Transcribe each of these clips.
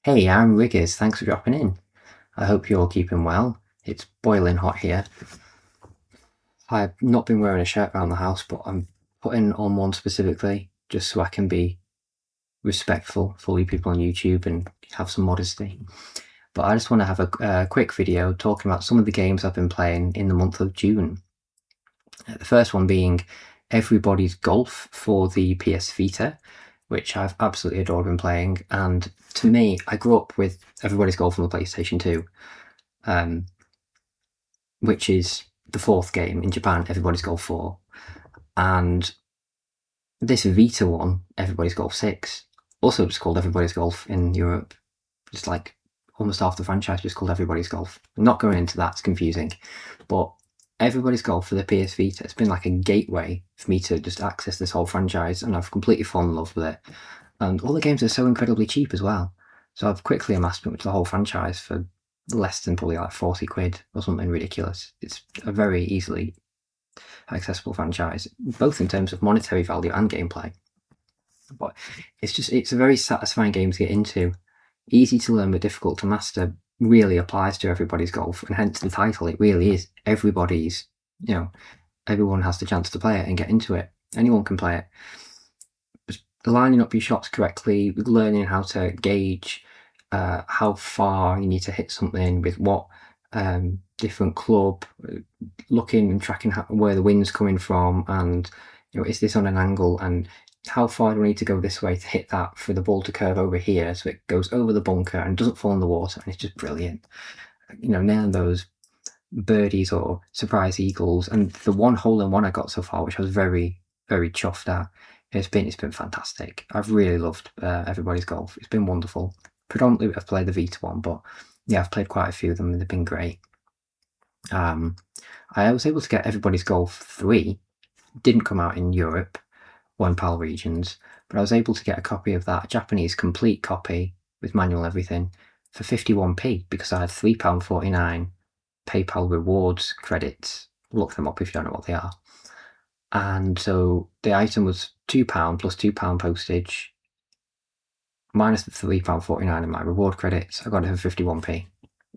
Hey, I'm Riggers. Thanks for dropping in. I hope you're all keeping well. It's boiling hot here. I've not been wearing a shirt around the house, but I'm putting on one specifically just so I can be respectful for you people on YouTube and have some modesty. But I just want to have a quick video talking about some of the games I've been playing in the month of June. The first one being Everybody's Golf for the PS Vita, which I've absolutely adored when playing. And to me, I grew up with Everybody's Golf on the PlayStation 2, which is the fourth game in Japan, Everybody's Golf 4. And this Vita one, Everybody's Golf 6, also just called Everybody's Golf in Europe. Just like almost half the franchise just called Everybody's Golf. I'm not going into that, it's confusing. But Everybody's Golf for the PS Vita, it's been like a gateway for me to just access this whole franchise, and I've completely fallen in love with it. And all the games are so incredibly cheap as well. So I've quickly amassed pretty much the whole franchise for less than probably like 40 quid or something ridiculous. It's a very easily accessible franchise, both in terms of monetary value and gameplay. But it's a very satisfying game to get into. Easy to learn but difficult to master really applies to Everybody's Golf, and hence the title. It really is everybody's, everyone has the chance to play it and get into it. Anyone can play it. Just lining up your shots correctly, learning how to gauge how far you need to hit something with what different club, looking and tracking where the wind's coming from, and is this on an angle, and how far do I need to go this way to hit that for the ball to curve over here so it goes over the bunker and doesn't fall in the water, and it's just brilliant. Nailing those birdies or surprise eagles, and the one hole in one I got so far, which I was very, very chuffed at. It's been fantastic. I've really loved Everybody's Golf. It's been wonderful. Predominantly I've played the Vita one, but yeah, I've played quite a few of them and they've been great. I was able to get Everybody's Golf 3. Didn't come out in Europe or in PAL regions, but I was able to get a copy of that, a Japanese complete copy with manual everything, for 51p because I had £3.49 PayPal rewards credits. Look them up if you don't know what they are. And so the item was £2 plus £2 postage, minus the £3.49 in my reward credits. I got it for 51p,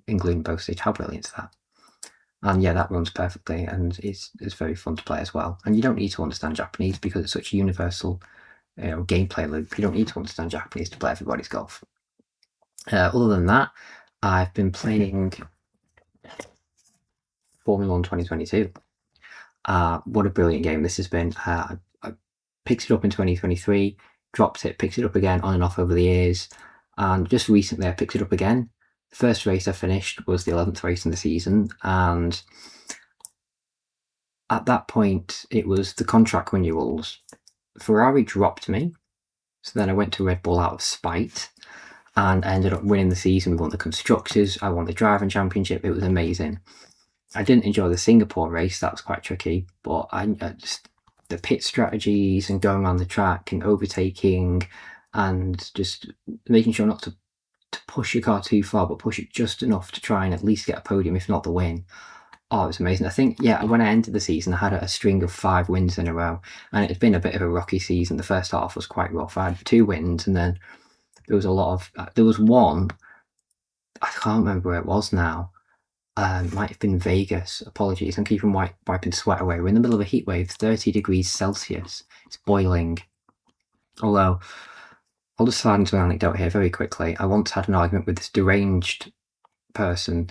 including postage. How brilliant is that? And yeah, that runs perfectly, and it's very fun to play as well. And you don't need to understand Japanese because it's such a universal gameplay loop. You don't need to understand Japanese to play Everybody's Golf. Other than that, I've been playing Formula 1 2022. What a brilliant game this has been. I picked it up in 2023, dropped it, picked it up again on and off over the years, and just recently I picked it up again. The first race I finished was the 11th race in the season, and at that point it was the contract renewals. Ferrari dropped me, so then I went to Red Bull out of spite, and I ended up winning the season. We won the Constructors, I won the Driving Championship. It was amazing. I didn't enjoy the Singapore race, that was quite tricky, but I just the pit strategies and going around the track and overtaking and just making sure not to push your car too far, but push it just enough to try and at least get a podium, if not the win. Oh, it was amazing. I think, when I entered the season, I had a string of 5 wins in a row, and it's been a bit of a rocky season. The first half was quite rough. I had 2 wins, and then there was there was one, I can't remember where it was now. Might have been Vegas. Apologies, I'm keeping wiping sweat away. We're in the middle of a heat wave, 30 degrees Celsius. It's boiling. Although, I'll just slide into an anecdote here very quickly. I once had an argument with this deranged person.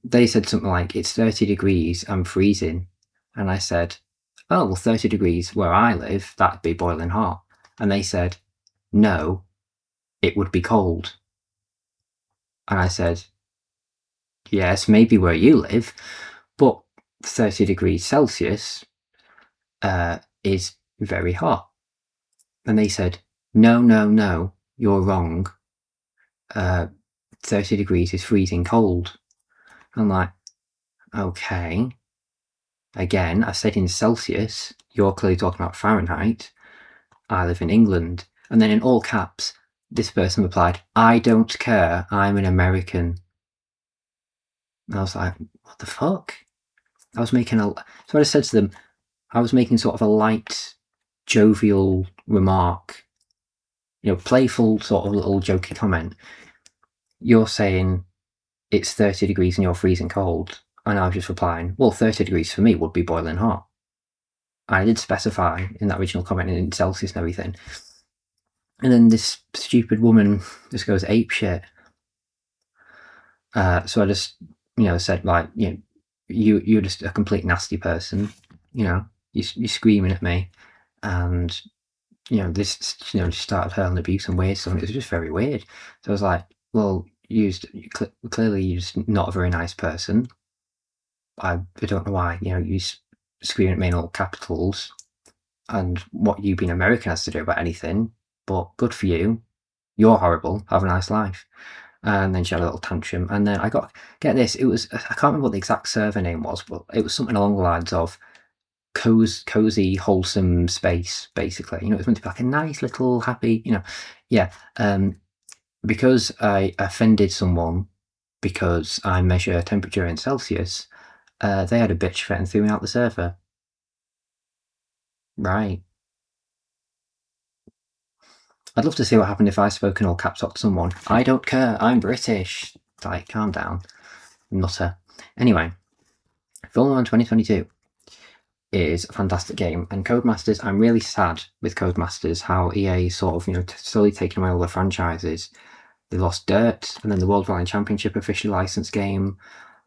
They said something like, it's 30 degrees, I'm freezing. And I said, oh, well, 30 degrees where I live, that'd be boiling hot. And they said, no, it would be cold. And I said, yes, maybe where you live, but 30 degrees Celsius is very hot. And they said, no, you're wrong. 30 degrees is freezing cold. I'm like, okay. Again, I said in Celsius, you're clearly talking about Fahrenheit. I live in England. And then in all caps, this person replied, I don't care, I'm an American. And I was like, what the fuck? So I just said to them, I was making sort of a light, jovial remark playful sort of little jokey comment. You're saying it's 30 degrees and you're freezing cold, and I was just replying, well, 30 degrees for me would be boiling hot. I did specify in that original comment in Celsius and everything. And then this stupid woman just goes apeshit. So I just, said, like, you're just a complete nasty person. You're screaming at me, and this, just started hurling abuse and weird stuff. And it was just very weird. So I was like, well, clearly you're just not a very nice person. I don't know why, you scream at me in all capitals, and what you being American has to do about anything. But good for you. You're horrible. Have a nice life. And then she had a little tantrum. And then get this, it was, I can't remember what the exact server name was, but it was something along the lines of cozy, wholesome space, basically. It was meant to be like a nice little happy, yeah. Because I offended someone because I measure temperature in Celsius, they had a bitch fit and threw me out the server. Right. I'd love to see what happened if I spoke in all caps lock to someone. I don't care, I'm British. Like, calm down. Nutter. Anyway, Formula 1 2022 is a fantastic game, and Codemasters, I'm really sad with Codemasters how EA sort of, slowly taking away all the franchises. They lost Dirt, and then the World Rally Championship officially licensed game,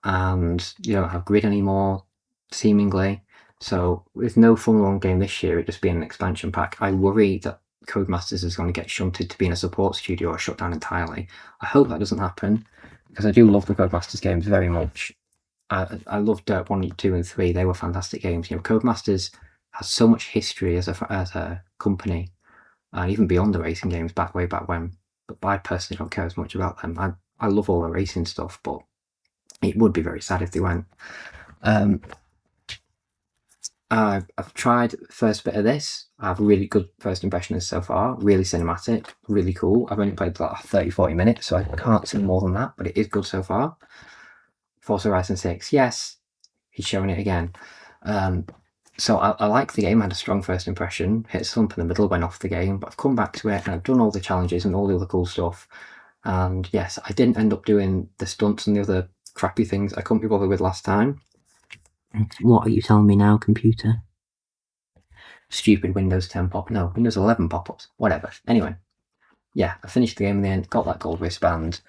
and you don't have Grid anymore, seemingly. So with no Formula 1 game this year, it just being an expansion pack, I worry that Codemasters is going to get shunted to being a support studio or shut down entirely. I hope that doesn't happen, because I do love the Codemasters games very much. I love Dirt 1, 2, and 3. They were fantastic games. Codemasters has so much history as a company, and even beyond the racing games, way back when. But I personally don't care as much about them. I love all the racing stuff, but it would be very sad if they went. I've tried the first bit of this. I have a really good first impression so far. Really cinematic, really cool. I've only played like 30-40 minutes, so I can't say more than that, but it is good so far. Forza Horizon 6, yes, he's showing it again. So I like the game. I had a strong first impression, hit a slump in the middle, went off the game, but I've come back to it and I've done all the challenges and all the other cool stuff. And yes, I didn't end up doing the stunts and the other crappy things I couldn't be bothered with last time. What are you telling me now, computer? Stupid Windows 10 pop. No, Windows 11 pop-ups. Whatever. Anyway, yeah, I finished the game in the end, got that gold wristband.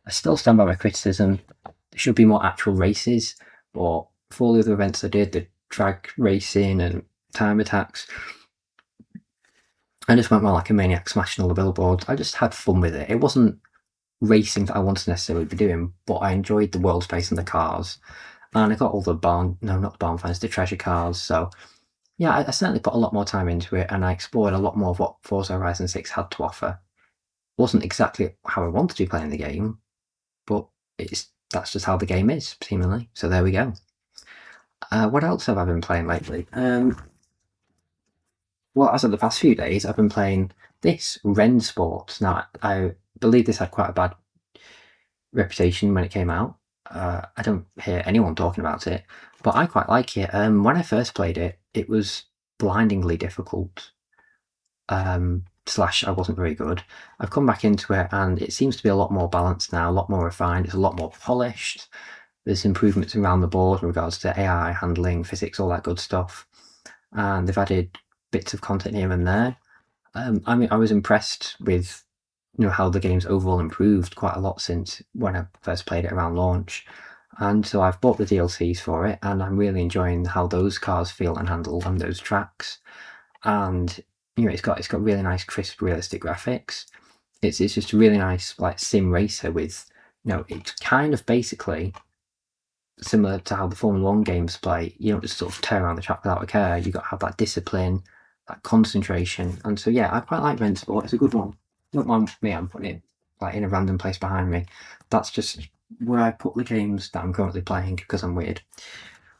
I still stand by my criticism. There should be more actual races, but for all the other events I did, the drag racing and time attacks, I just went around like a maniac smashing all the billboards. I just had fun with it. It wasn't racing that I wanted to necessarily be doing, but I enjoyed the world space and the cars. And I got all the the treasure cars. So yeah, I certainly put a lot more time into it, and I explored a lot more of what Forza Horizon 6 had to offer. It wasn't exactly how I wanted to be playing the game, but that's just how the game is, seemingly. So there we go. What else have I been playing lately? Well, as of the past few days, I've been playing this Ren Sports. Now, I believe this had quite a bad reputation when it came out. I don't hear anyone talking about it, but I quite like it. When I first played it, it was blindingly difficult. Slash, I wasn't very good. I've come back into it, and it seems to be a lot more balanced now, a lot more refined. It's a lot more polished. There's improvements around the board in regards to AI, handling, physics, all that good stuff. And they've added bits of content here and there. I mean, I was impressed with how the game's overall improved quite a lot since when I first played it around launch. And so I've bought the DLCs for it, and I'm really enjoying how those cars feel and handle on those tracks. And it's got really nice, crisp, realistic graphics. It's just a really nice like sim racer with it's kind of basically similar to how the Formula 1 games play. You don't just sort of tear around the track without a care. You've got to have that discipline, that concentration. And so yeah, I quite like Ren Sport. It's a good one. Don't mind me, I'm putting it like in a random place behind me. That's just where I put the games that I'm currently playing because I'm weird.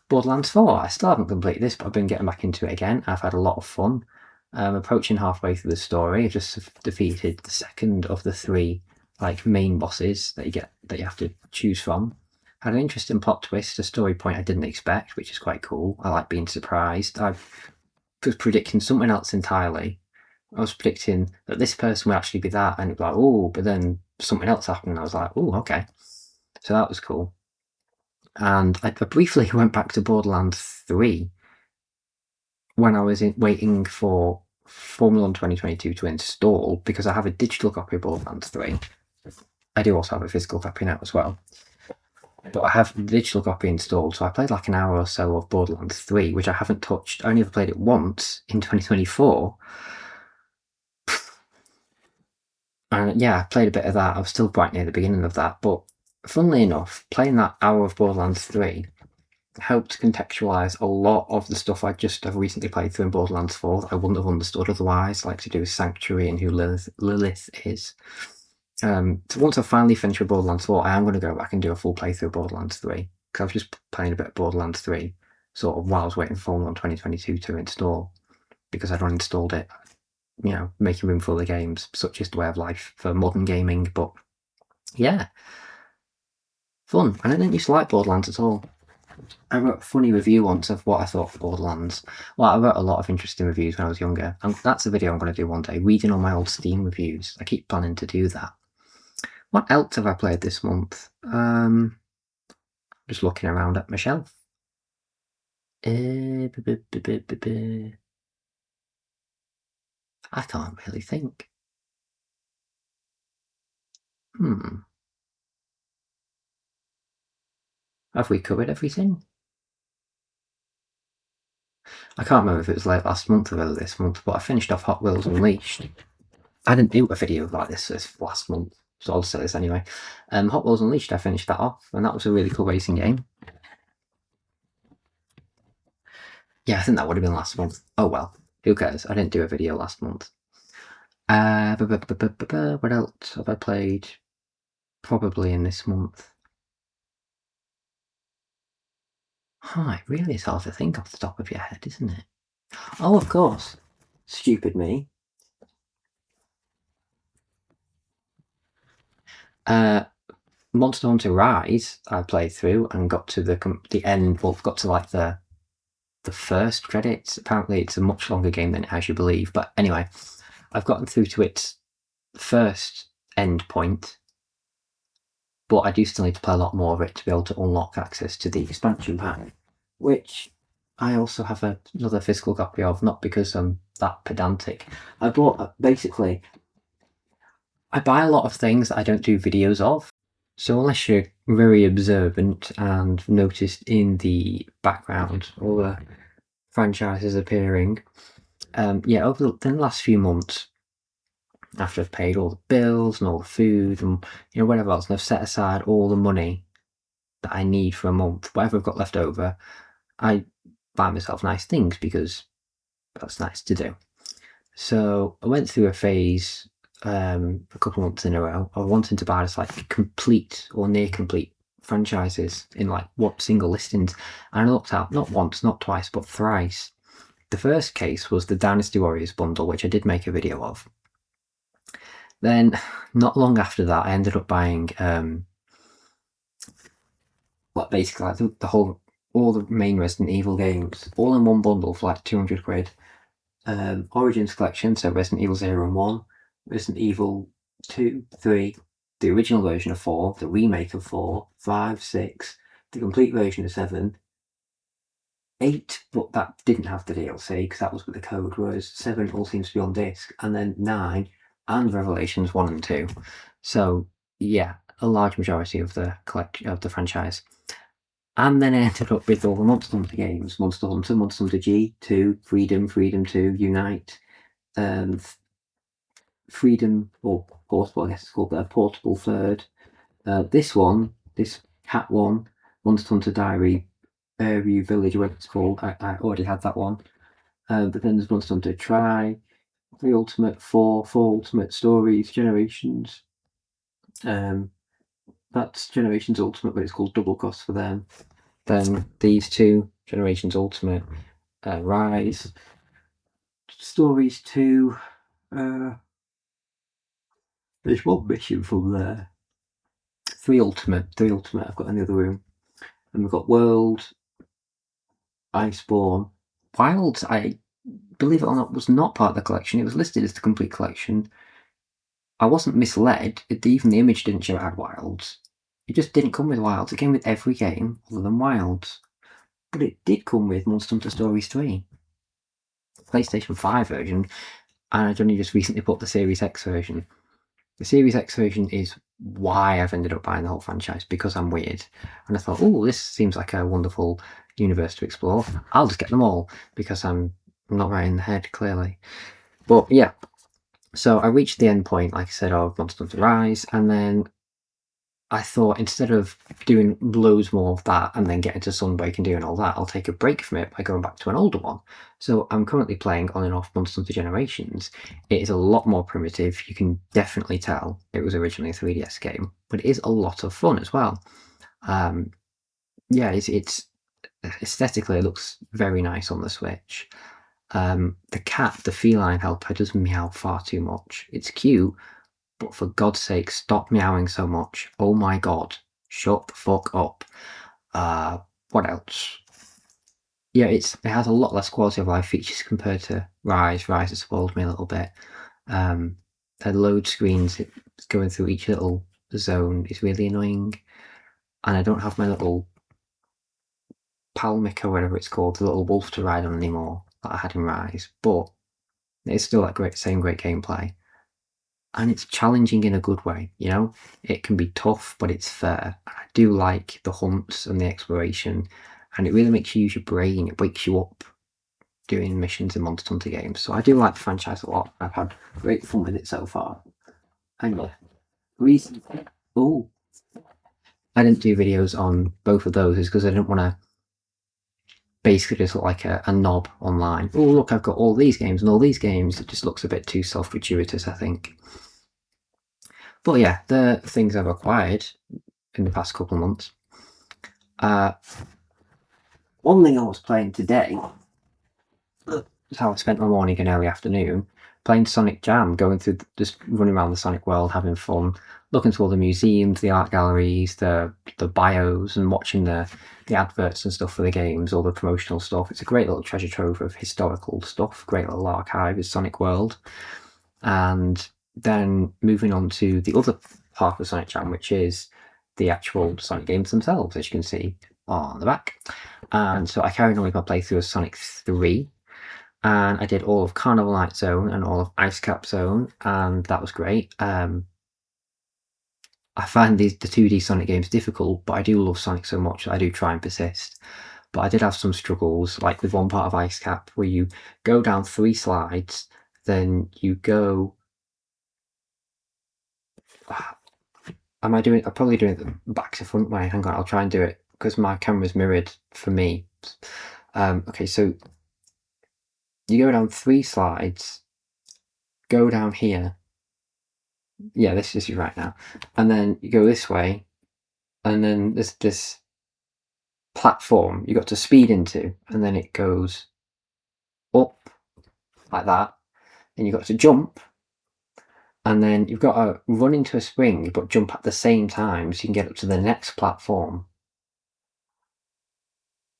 Borderlands 4, I still haven't completed this, but I've been getting back into it again. I've had a lot of fun. Approaching halfway through the story, I've just defeated the second of the 3 like main bosses that you have to choose from. Had an interesting plot twist, a story point I didn't expect, which is quite cool. I like being surprised. I was predicting something else entirely, I was predicting that this person would actually be that, and it'd be like, oh, but then something else happened, and I was like, oh, okay. So that was cool. And I briefly went back to Borderlands 3 when I was waiting for Formula 1 2022 to install, because I have a digital copy of Borderlands 3. I do also have a physical copy now as well. But I have the digital copy installed, so I played like an hour or so of Borderlands 3, which I haven't touched. I only ever played it once in 2024. And yeah, I played a bit of that. I was still quite near the beginning of that. But funnily enough, playing that hour of Borderlands 3 helped contextualise a lot of the stuff I just have recently played through in Borderlands 4 that I wouldn't have understood otherwise, like to do with Sanctuary and who Lilith is. So once I finally finish with Borderlands 4, I am going to go back and do a full playthrough of Borderlands 3, because I was just playing a bit of Borderlands 3 sort of while I was waiting for Formula 1 2022 to install, because I'd uninstalled it, you know, making room for other games. Such is the way of life for modern gaming. But yeah, fun. And I didn't used to like Borderlands at all. I wrote a funny review once of what I thought of Borderlands. Well, I wrote a lot of interesting reviews when I was younger, and that's a video I'm going to do one day, reading all my old Steam reviews. I keep planning to do that. What else have I played this month? Just looking around at my shelf. I can't really think. Have we covered everything? I can't remember if it was late last month or early this month, but I finished off Hot Wheels Unleashed. I didn't do a video like this last month, so I'll say this anyway. Hot Wheels Unleashed, I finished that off, and that was a really cool racing game. Yeah, I think that would have been last month. Oh well, who cares? I didn't do a video last month. What else have I played? Probably in this month. It really is hard to think off the top of your head, isn't it? Oh, of course. Stupid me. Monster Hunter Rise, I played through and got to the end. Well, got to like the first credits. Apparently, it's a much longer game than as you believe. But anyway, I've gotten through to its first end point, but I do still need to play a lot more of it to be able to unlock access to the expansion pack, which I also have another physical copy of, not because I'm that pedantic. I bought, basically, I buy a lot of things that I don't do videos of. So unless you're very observant and noticed in the background all the franchises appearing, over the last few months, after I've paid all the bills and all the food and whatever else, and I've set aside all the money that I need for a month, whatever I've got left over, I buy myself nice things because that's nice to do. So I went through a phase a couple of months in a row of wanting to buy just like complete or near complete franchises in like what single listings, and I looked out not once, not twice, but thrice. The first case was the Dynasty Warriors bundle, which I did make a video of. Then, not long after that, I ended up buying basically like all the main Resident Evil games, all in one bundle for like 200 quid. Origins collection, so Resident Evil 0 and 1, Resident Evil 2, 3, the original version of 4, the remake of 4, 5, 6, the complete version of 7, 8, but that didn't have the DLC because that was with the code, whereas 7 all seems to be on disc, and then 9 and Revelations 1 and 2. So yeah, a large majority of the collection of the franchise. And then I ended up with all the Monster Hunter games: Monster Hunter, Monster Hunter G, 2, Freedom, Freedom 2, Unite, Freedom, or Portable, I guess it's called, Portable Third. This Cat one, Monster Hunter Diary, Airview Village, whatever it's called, I already had that one. But then there's Monster Hunter Try, 3 Ultimate, 4 Ultimate Stories, Generations. That's Generations Ultimate, but it's called Double Cost for them. Then these 2, Generations Ultimate, Rise, Stories 2. There's one mission from there. 3 Ultimate, I've got in the other room. And we've got World, Iceborne. Wilds, I believe it or not, was not part of the collection. It was listed as the complete collection. I wasn't misled. Even the image didn't show it had Wilds. It just didn't come with Wilds. It came with every game other than Wilds. But it did come with Monster Hunter Stories 3, PlayStation 5 version, and I'd only just recently put the Series X version. The Series X version is why I've ended up buying the whole franchise, because I'm weird. And I thought, oh, this seems like a wonderful universe to explore. I'll just get them all, because I'm not right in the head, clearly. But yeah, so I reached the end point, like I said, of Monster Hunter Rise, and then I thought, instead of doing loads more of that and then getting to Sunbreak and doing all that, I'll take a break from it by going back to an older one. So I'm currently playing on and off Monster Hunter Generations. It is a lot more primitive. You can definitely tell it was originally a 3DS game, but it is a lot of fun as well. Yeah, it's aesthetically, it looks very nice on the Switch. The cat, the feline helper, does meow far too much. It's cute, but for God's sake, stop meowing so much. Oh my god. Shut the fuck up. What else? Yeah, it has a lot less quality of life features compared to Rise. Rise has spoiled me a little bit. The load screens going through each little zone is really annoying. And I don't have my little Palmic or whatever it's called, the little wolf to ride on anymore that I had in Rise. But it's still that same great gameplay. And it's challenging in a good way, you know? It can be tough, but it's fair. I do like the hunts and the exploration, and it really makes you use your brain. It wakes you up doing missions in Monster Hunter games. So I do like the franchise a lot. I've had great fun with it so far. And yeah, I didn't do videos on both of those because I didn't want to basically just look like a knob online. Oh, look, I've got all these games and all these games. It just looks a bit too self-gratuitous, I think. But yeah, the things I've acquired in the past couple of months. One thing I was playing today is how I spent my morning and early afternoon playing Sonic Jam, going through, just running around the Sonic world, having fun, looking through all the museums, the art galleries, the bios, and watching the adverts and stuff for the games, all the promotional stuff. It's a great little treasure trove of historical stuff, great little archive is Sonic World. And then moving on to the other part of Sonic Jam, which is the actual Sonic games themselves, as you can see on the back. And so I carried on with my playthrough of Sonic 3, and I did all of Carnival Night Zone and all of Ice Cap Zone, and that was great. I find the 2D Sonic games difficult, but I do love Sonic so much that I do try and persist. But I did have some struggles, like with one part of Ice Cap where you go down 3 slides, then you go... I'm probably doing it the back to front way. Hang on, I'll try and do it because my camera's mirrored for me. Okay, so you go down 3 slides, go down here. Yeah, this is right now. And then you go this way, and then there's this platform you got to speed into, and then it goes up like that. And you got to jump, and then you've got to run into a spring but jump at the same time so you can get up to the next platform.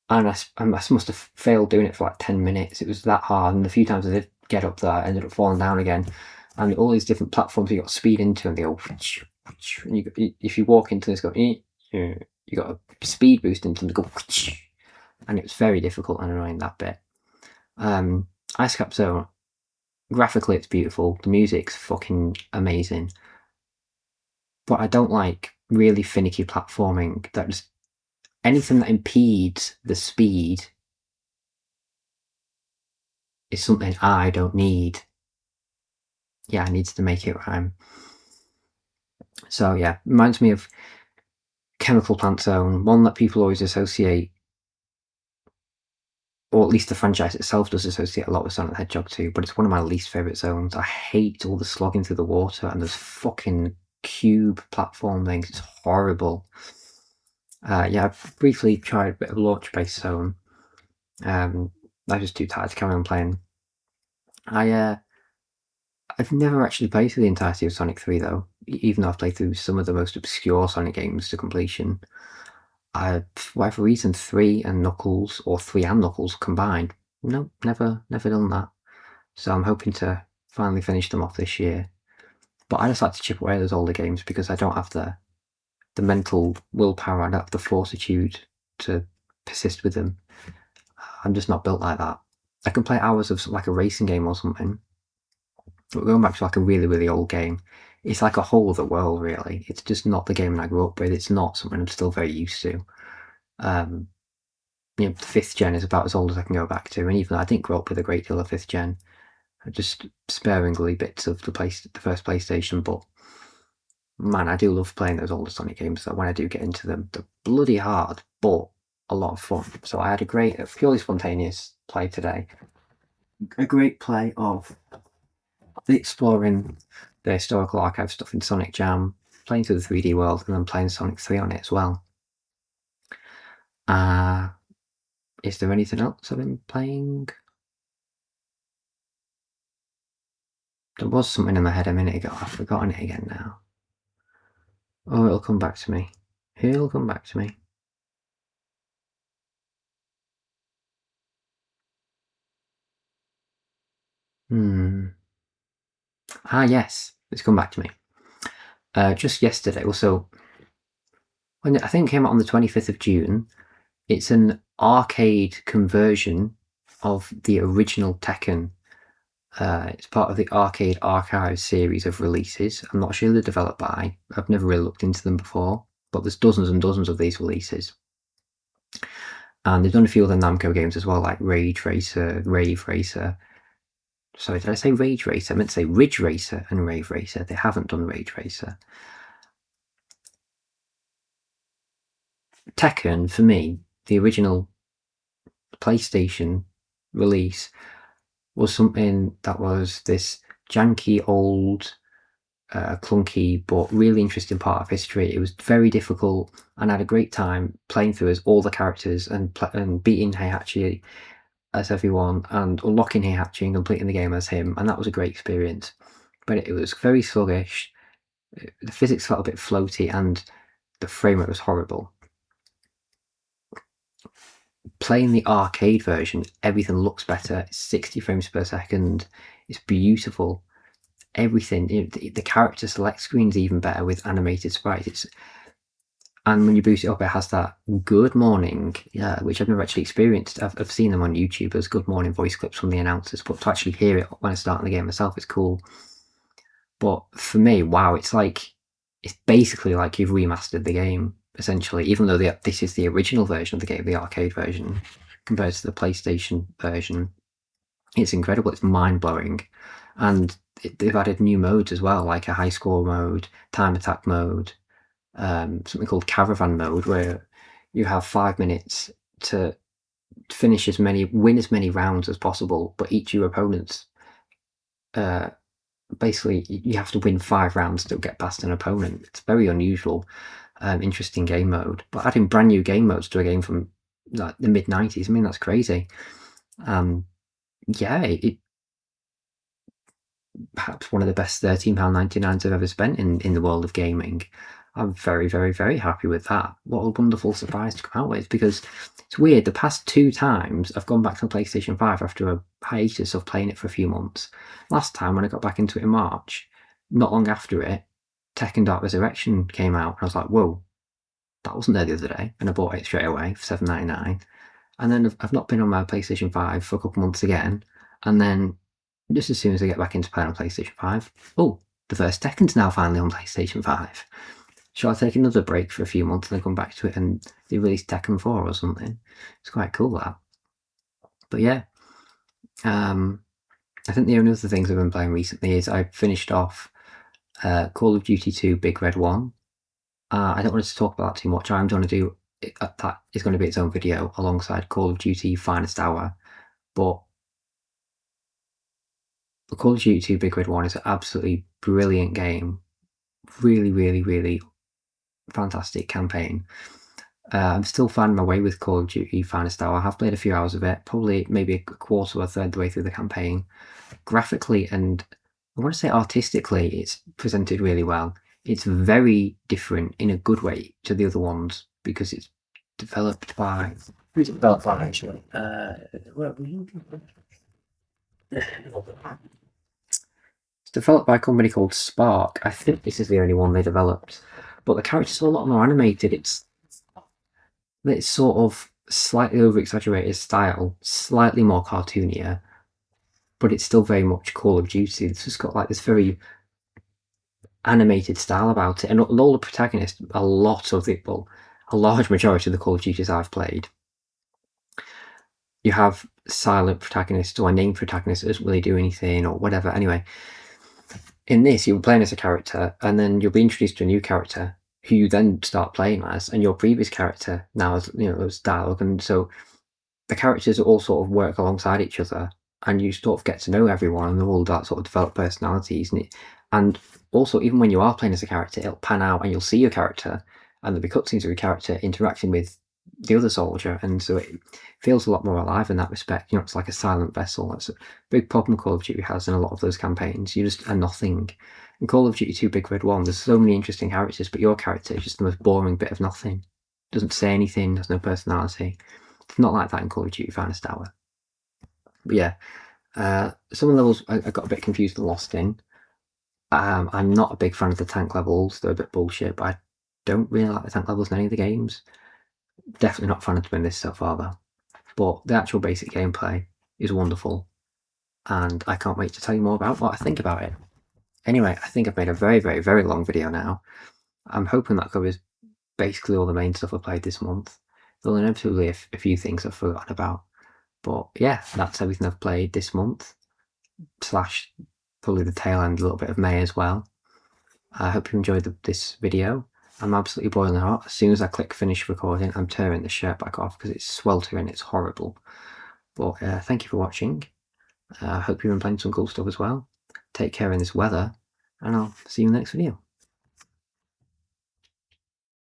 And I must have failed doing it for like 10 minutes. It was that hard, and the few times I did get up there, I ended up falling down again. And all these different platforms you got to speed into, and they go, and if you walk into this, you got a speed boost into them to go, and it was very difficult and annoying, that bit. Ice Cap Zone, graphically it's beautiful, the music's fucking amazing, but I don't like really finicky platforming. That just, anything that impedes the speed is something I don't need. Yeah, it needs to make it rhyme. So yeah, reminds me of Chemical Plant Zone, one that people always associate, or at least the franchise itself does associate a lot with Sonic the Hedgehog 2, but it's one of my least favourite zones. I hate all the slogging through the water and those fucking cube platform things. It's horrible. Yeah, I've briefly tried a bit of launch-based zone. I'm just too tired to carry on playing. I've never actually played through the entirety of Sonic 3 though, even though I've played through some of the most obscure Sonic games to completion. For whatever reason, 3 and Knuckles, or 3 and Knuckles combined, no, never done that. so I'm hoping to finally finish them off this year. But I just like to chip away at those older games because I don't have the mental willpower, I don't have the fortitude to persist with them. I'm just not built like that. I can play hours of like a racing game or something, but going back to like a really, really old game, it's like a whole other world, really. It's just not the game I grew up with. It's not something I'm still very used to. The 5th gen is about as old as I can go back to, and even though I didn't grow up with a great deal of 5th gen, just sparingly bits of the first PlayStation, but man, I do love playing those older Sonic games. So when I do get into them, they're bloody hard, but a lot of fun. So I had a purely spontaneous play today. A great play of exploring the historical archive stuff in Sonic Jam, playing through the 3D world, and then playing Sonic 3 on it as well. Is there anything else I've been playing? There was something in my head a minute ago. I've forgotten it again now. Oh, it'll come back to me. It'll come back to me. Yes, it's come back to me. Just yesterday, also, when I think it came out on the 25th of June, it's an arcade conversion of the original Tekken. It's part of the Arcade Archive series of releases. I'm not sure who they're developed by. I've never really looked into them before, but there's dozens and dozens of these releases. And they've done a few other Namco games as well, like Rage Racer, Rave Racer. Sorry, did I say Rage Racer? I meant to say Ridge Racer and Rave Racer. They haven't done Rage Racer. Tekken, for me, the original PlayStation release, was something that was this janky, old, clunky, but really interesting part of history. It was very difficult, and I had a great time playing through as all the characters and beating Heihachi as everyone, and unlocking Heihachi and completing the game as him, and that was a great experience. But it was very sluggish. The physics felt a bit floaty, and the frame rate was horrible. Playing the arcade version, everything looks better. It's 60 frames per second. It's beautiful. Everything, the character select screen's even better with animated sprites. And when you boot it up, it has that good morning, which I've never actually experienced. I've seen them on YouTube as good morning voice clips from the announcers, but to actually hear it when I start the game myself is cool. But for me, wow, it's basically like you've remastered the game, essentially, even though this is the original version of the game, the arcade version, compared to the PlayStation version. It's incredible. It's mind-blowing. And they've added new modes as well, like a high score mode, time attack mode, something called caravan mode, where you have 5 minutes to win as many rounds as possible, but each of your opponents, basically you have to win 5 rounds to get past an opponent. It's very unusual, interesting game mode. But adding brand new game modes to a game from like the mid-90s, I mean, that's crazy. Perhaps one of the best £13.99 I've ever spent in the world of gaming. I'm very, very, very happy with that. What a wonderful surprise to come out with, because it's weird. The past 2 times I've gone back to the PlayStation 5 after a hiatus of playing it for a few months. Last time when I got back into it in March, not long after it, Tekken Dark Resurrection came out, and I was like, whoa, that wasn't there the other day, and I bought it straight away for £7.99. And then I've not been on my PlayStation 5 for a couple months again, and then just as soon as I get back into playing on PlayStation 5, oh, the first Tekken's now finally on PlayStation 5. Shall I take another break for a few months and then come back to it and they release Tekken 4 or something? It's quite cool, that. But yeah, I think the only other things I've been playing recently is I finished off Call of Duty 2 Big Red 1. I don't want to talk about that too much. I'm going to do that is going to be its own video alongside Call of Duty Finest Hour. But the Call of Duty 2 Big Red 1 is an absolutely brilliant game. Really, really, really fantastic campaign. I'm still finding my way with Call of Duty Finest Hour. I have played a few hours of it, probably maybe a quarter or a third the way through the campaign. Graphically and I want to say artistically, it's presented really well. It's very different in a good way to the other ones because it's developed by... Who's it developed by, actually? It's developed by a company called Spark. I think this is the only one they developed. But the characters are a lot more animated. It's sort of slightly over-exaggerated style, slightly more cartoonier, but it's still very much Call of Duty. It's just got like this very animated style about it, and all the protagonists, a large majority of the Call of Duties I've played, you have silent protagonists or named protagonists that doesn't really do anything or whatever. Anyway, in this, you're playing as a character, and then you'll be introduced to a new character who you then start playing as, and your previous character now has, has dialogue, and so the characters all sort of work alongside each other, and you sort of get to know everyone, and they're all that sort of developed personalities, and also even when you are playing as a character, it'll pan out and you'll see your character, and there'll be cutscenes of your character interacting with the other soldier, and so it feels a lot more alive in that respect. It's like a silent vessel. That's a big problem Call of Duty has in a lot of those campaigns. You just are nothing. In Call of Duty 2 Big Red 1, there's so many interesting characters, but your character is just the most boring bit of nothing. Doesn't say anything, has no personality. It's not like that in Call of Duty Finest Hour. But yeah, some of the levels I got a bit confused and lost in. I'm not a big fan of the tank levels. They're a bit bullshit, but I don't really like the tank levels in any of the games. Definitely not a fan of doing this so far, though. But the actual basic gameplay is wonderful, and I can't wait to tell you more about what I think about it. Anyway, I think I've made a very, very, very long video now. I'm hoping that covers basically all the main stuff I played this month. There'll inevitably be a few things I've forgotten about. But yeah, that's everything I've played this month, slash probably the tail end, a little bit of May as well. I hope you enjoyed this video. I'm absolutely boiling hot. As soon as I click finish recording, I'm tearing the shirt back off because it's sweltering, it's horrible. But thank you for watching. I hope you've been playing some cool stuff as well. Take care in this weather, and I'll see you in the next video.